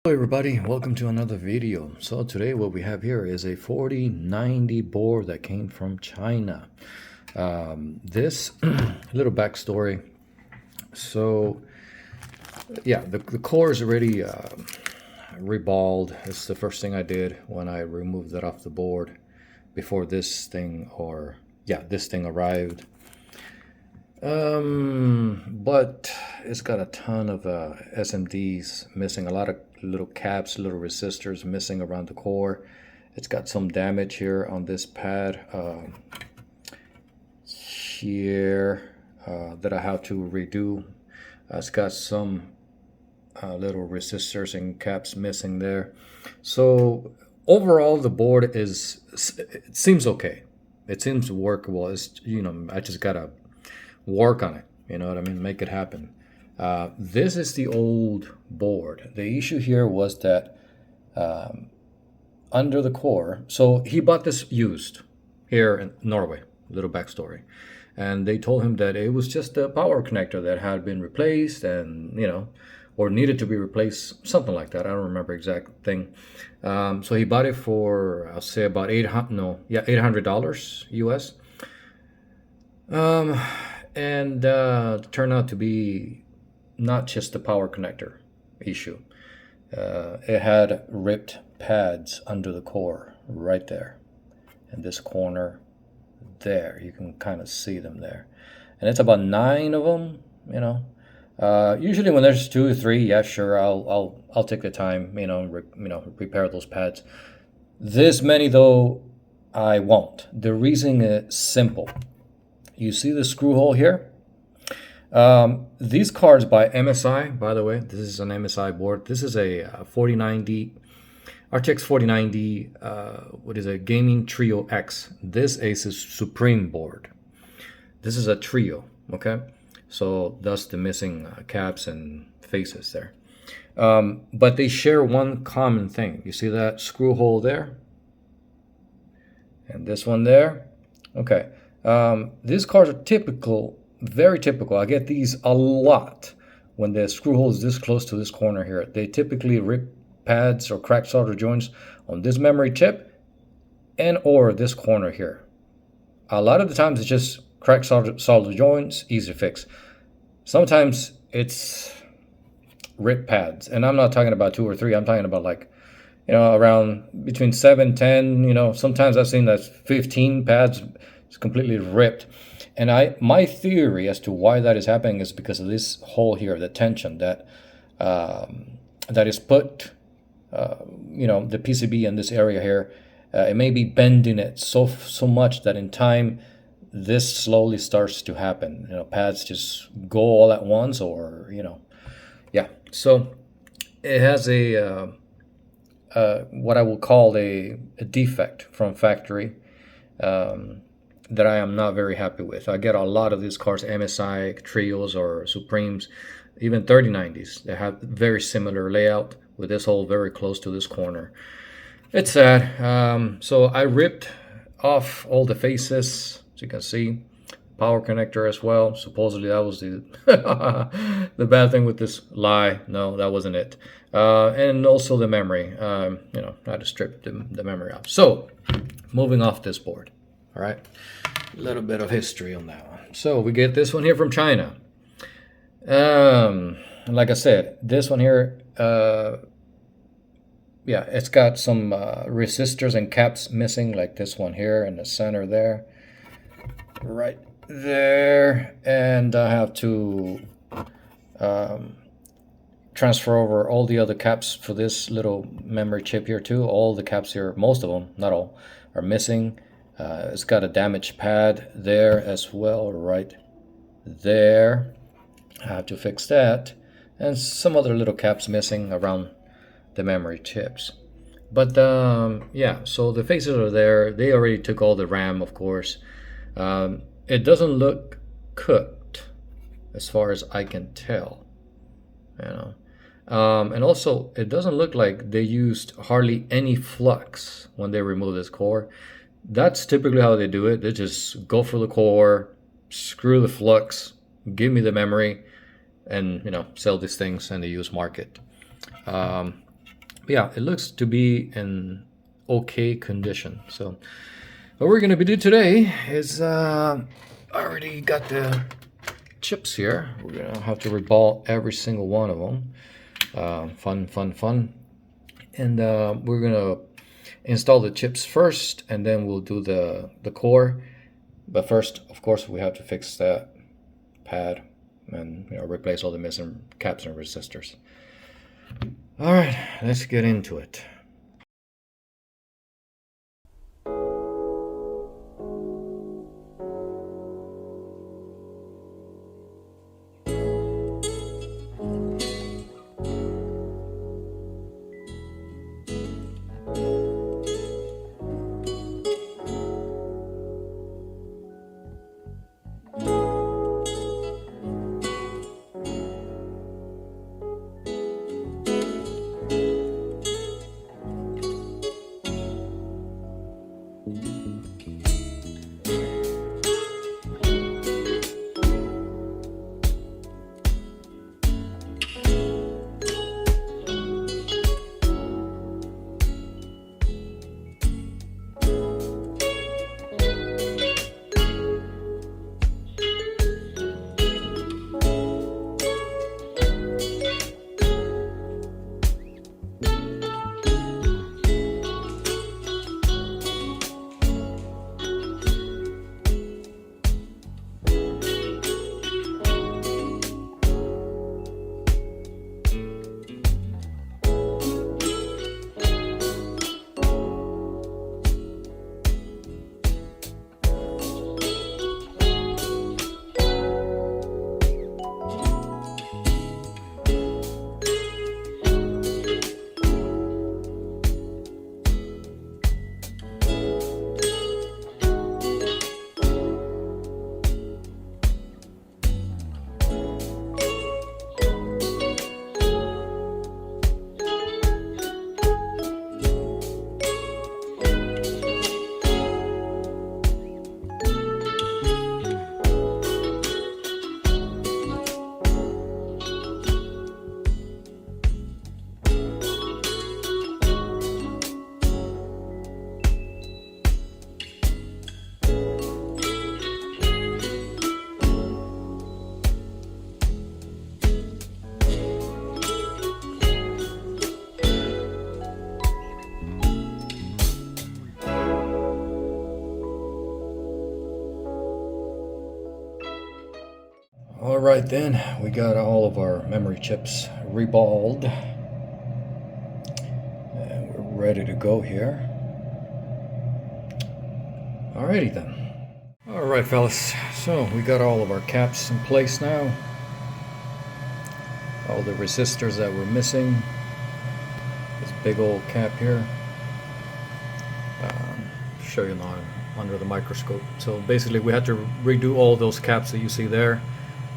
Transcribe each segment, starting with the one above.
Hello everybody, welcome to another video. So today what we have here is a 4090 board that came from China. This little backstory. So yeah, the core is already reballed. It's the first thing I did when I removed it off the board before this thing arrived. But it's got a ton of SMDs missing, a lot of little caps, little resistors missing around the core. It's got some damage here on this pad here that I have to redo. It's got some little resistors and caps missing there. So overall, the board it seems okay. It seems workable. It's, I just gotta work on it, you know what I mean, make it happen. This is the old board. The issue here was that under the core, so he bought this used here in Norway, little backstory, and they told him that it was just a power connector that had been replaced and, or needed to be replaced, something like that. I don't remember exact thing. So he bought it for, I'll say about $800 US. And turned out to be not just the power connector issue. It had ripped pads under the core right there. In this corner there. You can kind of see them there. And it's about 9 of them, Usually when there's 2 or 3, yeah, sure, I'll take the time, repair those pads. This many though, I won't. The reason is simple. You see the screw hole here? These cards by MSI, by the way, this is an MSI board. This is a 4090, RTX 4090, what is it, Gaming Trio X. This is a Supreme board. This is a Trio, okay? So thus the missing caps and faces there. But they share one common thing. You see that screw hole there? And this one there? Okay. These cards are typical, very typical. I get these a lot when the screw hole is this close to this corner here. They typically rip pads or crack solder joints on this memory chip and or this corner here. A lot of the times it's just crack solder joints, easy to fix. Sometimes it's rip pads, and I'm not talking about 2 or 3. I'm talking about around between 7, 10. Sometimes I've seen that 15 pads. It's completely ripped. And my theory as to why that is happening is because of this hole here, the tension that is put, the PCB in this area here. It may be bending it so much that in time, this slowly starts to happen. Pads just go all at once, or yeah. So it has a what I will call a defect from factory. That I am not very happy with. I get a lot of these cars, MSI, Trios, or Supremes, even 3090s. They have very similar layout with this hole very close to this corner. It's sad. So I ripped off all the faces, as you can see. Power connector as well. Supposedly that was the the bad thing with this lie. No, that wasn't it. And also the memory. I had to strip the memory off. So, moving off this board. All right, a little bit of history on that one. So we get this one here from China. Like I said, this one here, it's got some resistors and caps missing, like this one here in the center there, right there. And I have to transfer over all the other caps for this little memory chip here too. All the caps here, most of them, not all, are missing. It's got a damaged pad there as well, right there. I have to fix that. And some other little caps missing around the memory chips. But yeah, so the faces are there. They already took all the RAM, of course. It doesn't look cooked as far as I can tell. And also, it doesn't look like they used hardly any flux when they removed this core. That's typically how they do it. They just go for the core, screw the flux, give me the memory, and sell these things in the used market. yeah, it looks to be in okay condition. So what we're going to do today is I already got the chips here. We're going to have to reball every single one of them. Fun. And we're going to install the chips first, and then we'll do the core. But first, of course, we have to fix that pad and replace all the missing caps and resistors. All right, let's get into it. All right, then we got all of our memory chips reballed, and we're ready to go here. Alrighty then. All right, fellas. So we got all of our caps in place now. All the resistors that were missing. This big old cap here. Show you now under the microscope. So basically, we had to redo all those caps that you see there.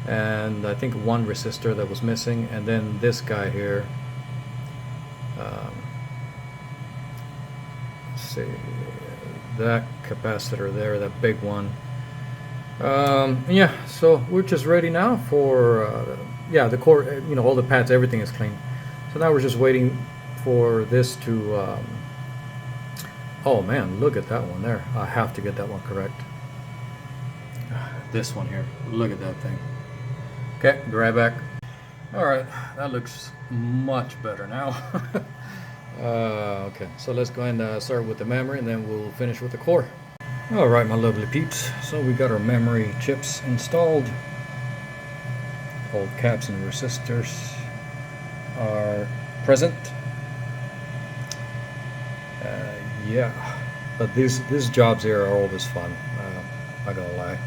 And I think one resistor that was missing, and then this guy here, let's see, that capacitor there, that big one. Yeah, so we're just ready now for yeah, the core, all the pads, everything is clean. So now we're just waiting for this to oh man, look at that one there. I have to get that one correct. This one here, look at that thing. Okay, be right back. All right, that looks much better now. Okay, so let's go ahead and start with the memory, and then we'll finish with the core. All right, my lovely peeps. So we got our memory chips installed. All caps and resistors are present. Yeah, but these jobs here are always fun. Not gonna lie.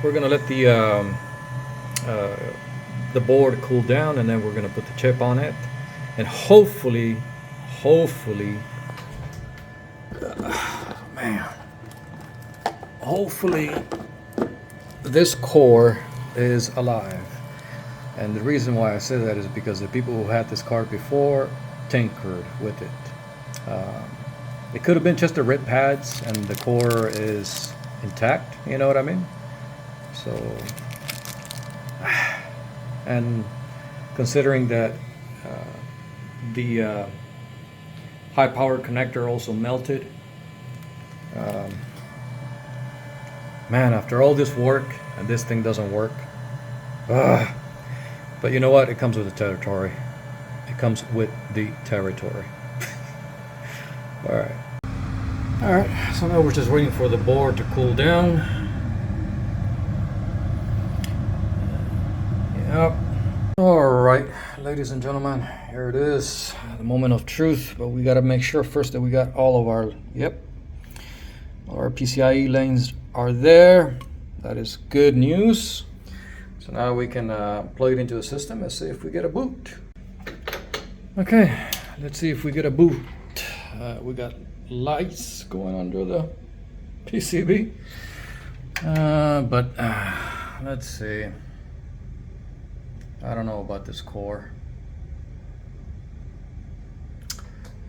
We're gonna let the board cool down, and then we're going to put the chip on it, and hopefully man, hopefully this core is alive. And the reason why I say that is because the people who had this card before tinkered with it. It could have been just the rip pads and the core is intact, you know what I mean? So and considering that The high power connector also melted. Man, after all this work and this thing doesn't work. But you know what? It comes with the territory. It comes with the territory. Alright. Alright, so now we're just waiting for the board to cool down. Yep. Alright, ladies and gentlemen, here it is. The moment of truth, but we gotta make sure first that we got all of our, all our PCIe lanes are there. That is good news. So now we can plug it into the system and see if we get a boot. Okay, let's see if we get a boot. We got lights going under the PCB. But let's see. I don't know about this core.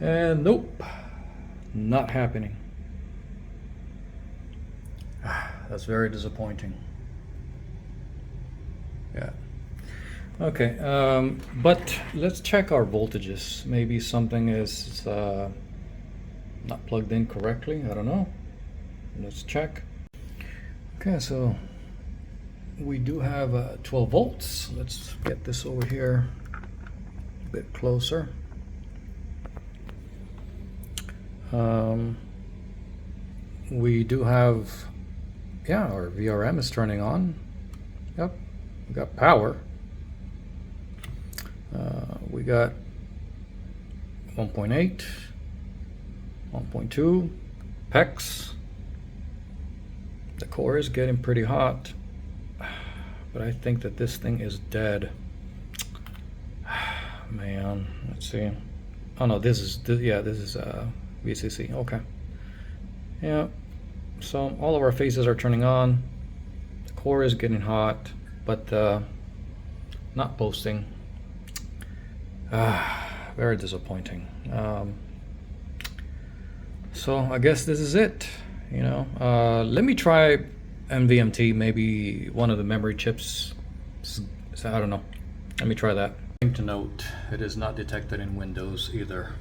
And nope, not happening. That's very disappointing. Yeah. Okay, but let's check our voltages. Maybe something is not plugged in correctly. I don't know. Let's check. Okay, so we do have 12 volts. Let's get this over here a bit closer. We do have, our VRM is turning on. Yep, we got power. We got 1.8, 1.2 PEX. The core is getting pretty hot, but I think that this thing is dead. Man, let's see. Oh no, this is VCC. Okay. Yeah. So all of our phases are turning on. The core is getting hot, but not posting. Very disappointing. So I guess this is it. Let me try NVMT, maybe one of the memory chips. So I don't know. Let me try that. Thing to note, it is not detected in Windows either.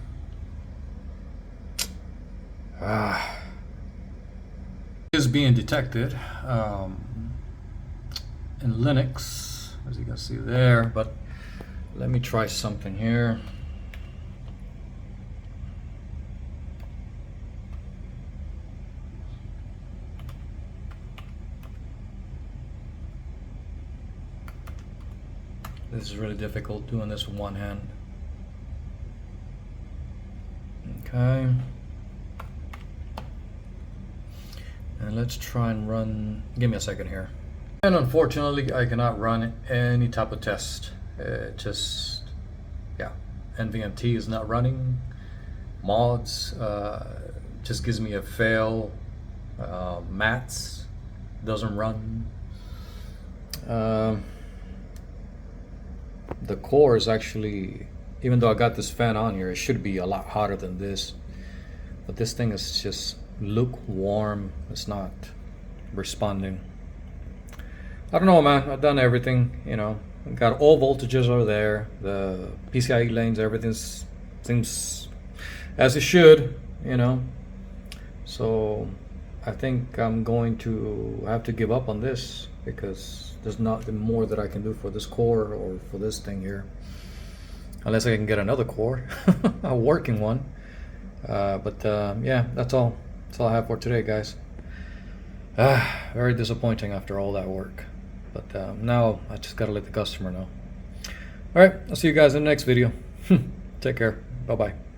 It is being detected in Linux, as you can see there, but let me try something here. This is really difficult doing this with one hand. Okay. And let's try and run, give me a second here. And unfortunately, I cannot run any type of test. NVMT is not running. Mods just gives me a fail. Mats doesn't run. The core is actually, even though I got this fan on here, it should be a lot hotter than this. But this thing is just lukewarm. It's not responding. I don't know, man. I've done everything, Got all voltages are there. The PCIe lanes, everything seems as it should, So I think I'm going to have to give up on this because there's nothing more that I can do for this core or for this thing here. Unless I can get another core, a working one. Yeah, that's all. That's all I have for today, guys. Very disappointing after all that work. But now I just gotta let the customer know. All right, I'll see you guys in the next video. Take care. Bye-bye.